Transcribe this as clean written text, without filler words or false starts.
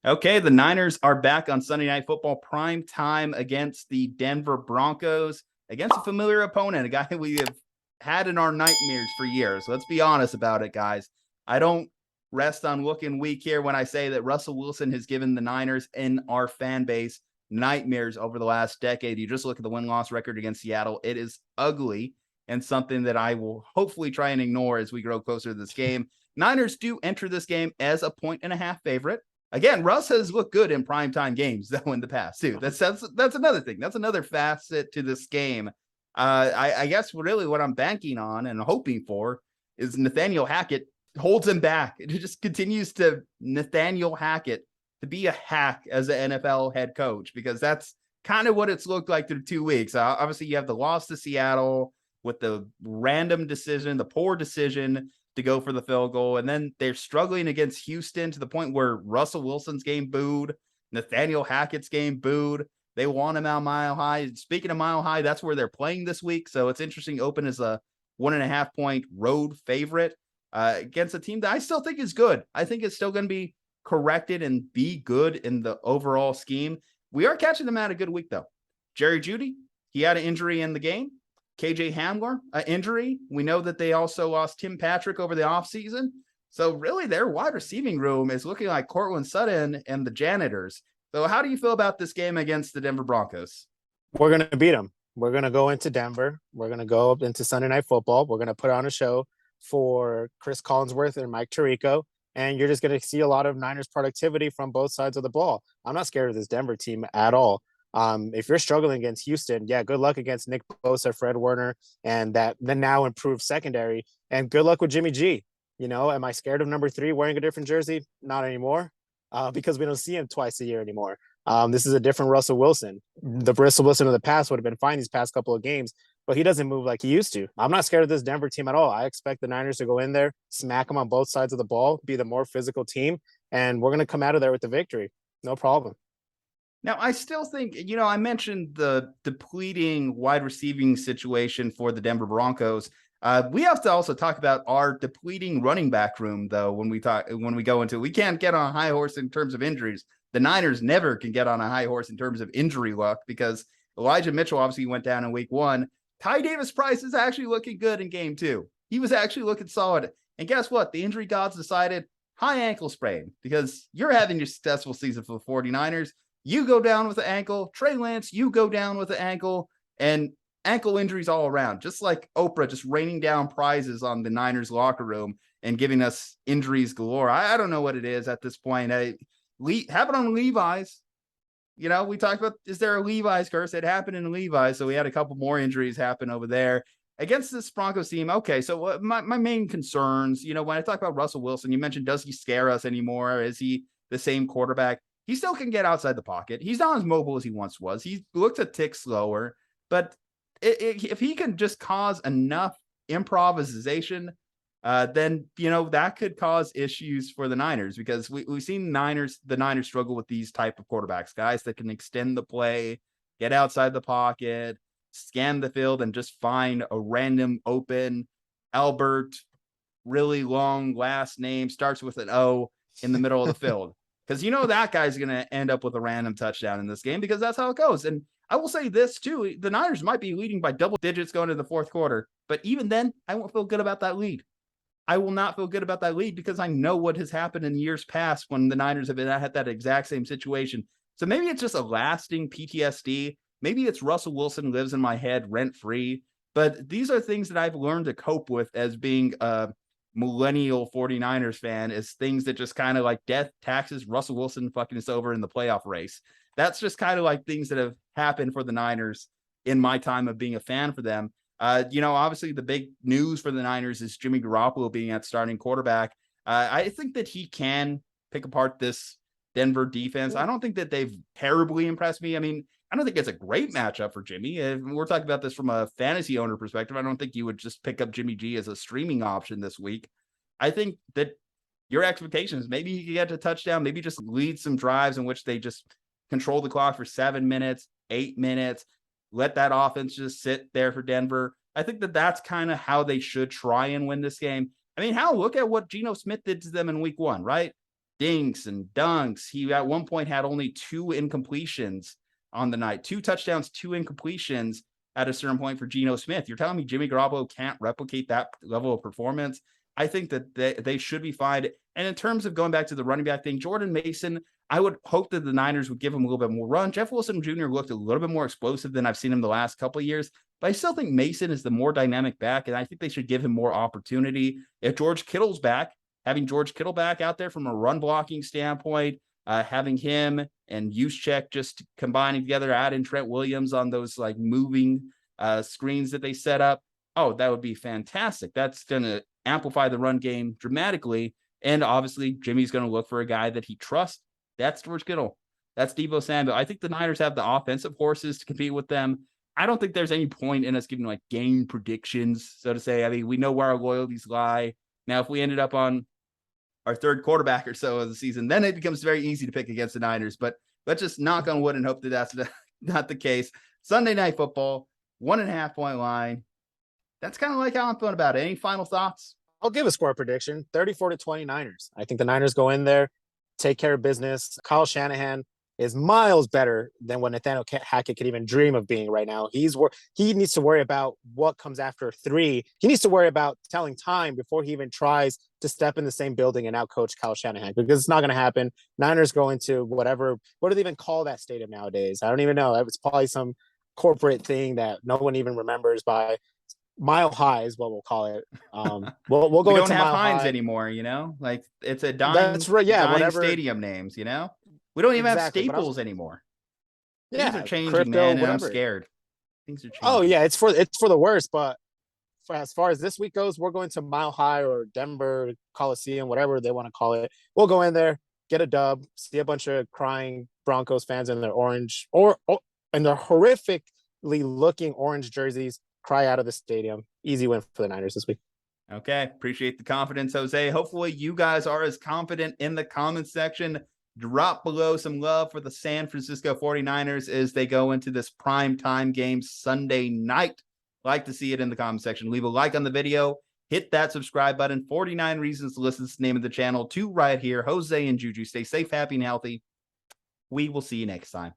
Okay, the Niners are back on Sunday Night Football prime time against the Denver Broncos, against a familiar opponent, a guy we have had in our nightmares for years. Let's be honest about it, guys. I don't rest on looking weak here when I say that Russell Wilson has given the Niners and our fan base nightmares over the last decade. You just look at the win-loss record against Seattle. It is ugly and something that I will hopefully try and ignore as we grow closer to this game. Niners do enter this game as a 1.5 favorite. Again, Russ has looked good in primetime games, though, in the past, too. That's another thing. That's another facet to this game. I guess really what I'm banking on and hoping for is Nathaniel Hackett holds him back. It just continues to Nathaniel Hackett to be a hack as an NFL head coach, because that's kind of what it's looked like through 2 weeks. Obviously, you have the loss to Seattle with the random decision, the poor decision to go for the field goal. And then they're struggling against Houston to the point where Russell Wilson's game booed, Nathaniel Hackett's game booed. They want him out Mile High. Speaking of Mile High, that's where they're playing this week. So it's interesting. Open as a 1.5 point road favorite against a team that I still think is good. I think it's still going to be corrected and be good in the overall scheme. We are catching them at a good week, though. Jerry Jeudy, he had an injury in the game. KJ Hamler, an injury. We know that they also lost Tim Patrick over the offseason. So really their wide receiving room is looking like Cortland Sutton and the Janitors. So how do you feel about this game against the Denver Broncos? We're going to beat them. We're going to go into Denver. We're going to go up into Sunday Night Football. We're going to put on a show for Chris Collinsworth and Mike Tirico. And you're just going to see a lot of Niners productivity from both sides of the ball. I'm not scared of this Denver team at all. If you're struggling against Houston, yeah, good luck against Nick Bosa, Fred Warner, and that the now improved secondary. And good luck with Jimmy G. Am I scared of number 3 wearing a different jersey? Not anymore, because we don't see him twice a year anymore. This is a different Russell Wilson. The Russell Wilson of the past would have been fine these past couple of games, but he doesn't move like he used to. I'm not scared of this Denver team at all. I expect the Niners to go in there, smack them on both sides of the ball, be the more physical team, and we're going to come out of there with the victory. No problem. Now, I still think, I mentioned the depleting wide receiving situation for the Denver Broncos. We have to also talk about our depleting running back room, though, when we go into it. We can't get on a high horse in terms of injuries. The Niners never can get on a high horse in terms of injury luck, because Elijah Mitchell obviously went down in week 1. Ty Davis-Price is actually looking good in game 2. He was actually looking solid. And guess what? The injury gods decided high ankle sprain, because you're having your successful season for the 49ers. You go down with the ankle. Trey Lance, you go down with the ankle, and ankle injuries all around. Just like Oprah just raining down prizes on the Niners locker room and giving us injuries galore. I don't know what it is at this point. Happened on Levi's. We talked about, is there a Levi's curse? It happened in Levi's, so we had a couple more injuries happen over there. Against this Broncos team, okay, so my main concerns, when I talk about Russell Wilson, you mentioned, does he scare us anymore? Is he the same quarterback? He still can get outside the pocket. He's not as mobile as he once was. He looks a tick slower, but if he can just cause enough improvisation, then, that could cause issues for the Niners, because we've seen the Niners struggle with these type of quarterbacks, guys that can extend the play, get outside the pocket, scan the field, and just find a random open Albert, really long last name, starts with an O, in the middle of the field. Because that guy's going to end up with a random touchdown in this game, because that's how it goes. And I will say this, too. The Niners might be leading by double digits going into the fourth quarter. But even then, I won't feel good about that lead. I will not feel good about that lead, because I know what has happened in years past when the Niners have had that exact same situation. So maybe it's just a lasting PTSD. Maybe it's Russell Wilson lives in my head rent-free. But these are things that I've learned to cope with as being a millennial 49ers fan, is things that just kind of like death, taxes, Russell Wilson fucking us over in the playoff race. That's just kind of like things that have happened for the Niners in my time of being a fan for them. Obviously the big news for the Niners is Jimmy Garoppolo being at starting quarterback. I think that he can pick apart this Denver defense. I don't think that they've terribly impressed me. I mean, I don't think it's a great matchup for Jimmy. If we're talking about this from a fantasy owner perspective, I don't think you would just pick up Jimmy G as a streaming option this week. I think that your expectations, maybe he could get to touchdown, maybe just lead some drives in which they just control the clock for 7 minutes, 8 minutes, let that offense just sit there for Denver. I think that that's kind of how they should try and win this game. I mean, look at what Geno Smith did to them in week 1, right? dinks and dunks. He at one point had only 2 incompletions on the night, 2 touchdowns, 2 incompletions at a certain point for Geno Smith. You're telling me Jimmy Garoppolo can't replicate that level of performance? I think that they should be fine. And in terms of going back to the running back thing, Jordan Mason, I would hope that the Niners would give him a little bit more run. Jeff Wilson Jr. looked a little bit more explosive than I've seen him the last couple of years, but I still think Mason is the more dynamic back, and I think they should give him more opportunity. If George Kittle's back, having George Kittle back out there from a run blocking standpoint, having him and Juszczyk just combining together, adding Trent Williams on those like moving screens that they set up. Oh, that would be fantastic. That's going to amplify the run game dramatically. And obviously, Jimmy's going to look for a guy that he trusts. That's George Kittle. That's Deebo Samuel. I think the Niners have the offensive horses to compete with them. I don't think there's any point in us giving like game predictions, so to say. I mean, we know where our loyalties lie. Now, if we ended up on our third quarterback or so of the season, then it becomes very easy to pick against the Niners. But let's just knock on wood and hope that that's not the case. Sunday Night Football, 1.5 point line. That's kind of like how I'm feeling about it. Any final thoughts? I'll give a score prediction, 34-20 Niners. I think the Niners go in there, take care of business. Kyle Shanahan is miles better than what Nathaniel Hackett could even dream of being right now. He needs to worry about what comes after 3. He needs to worry about telling time before he even tries to step in the same building and outcoach Kyle Shanahan, because it's not going to happen. Niners go into what do they even call that stadium nowadays? I don't even know. It's probably some corporate thing that no one even remembers by. Mile High is what we'll call it. We'll go we into don't have Mile Hines High anymore, like it's a dying, That's right. Yeah, dying whatever stadium names, we don't even have Staples anymore. Yeah, Things are changing, crypto, man, and I'm whatever. scared. Things are changing. Oh yeah, it's for the worst. But as far as this week goes, we're going to Mile High or Denver Coliseum, whatever they want to call it. We'll go in there, get a dub, see a bunch of crying Broncos fans in their orange or in their horrifically looking orange jerseys cry out of the stadium. Easy win for the Niners this week. Okay, appreciate the confidence, Jose. Hopefully you guys are as confident in the comments section. Drop below some love for the San Francisco 49ers as they go into this prime time game Sunday night. Like to see it in the comment section. Leave a like on the video. Hit that subscribe button. 49 reasons to listen to the name of the channel. 2 right here. Jose and Juju. Stay safe, happy, and healthy. We will see you next time.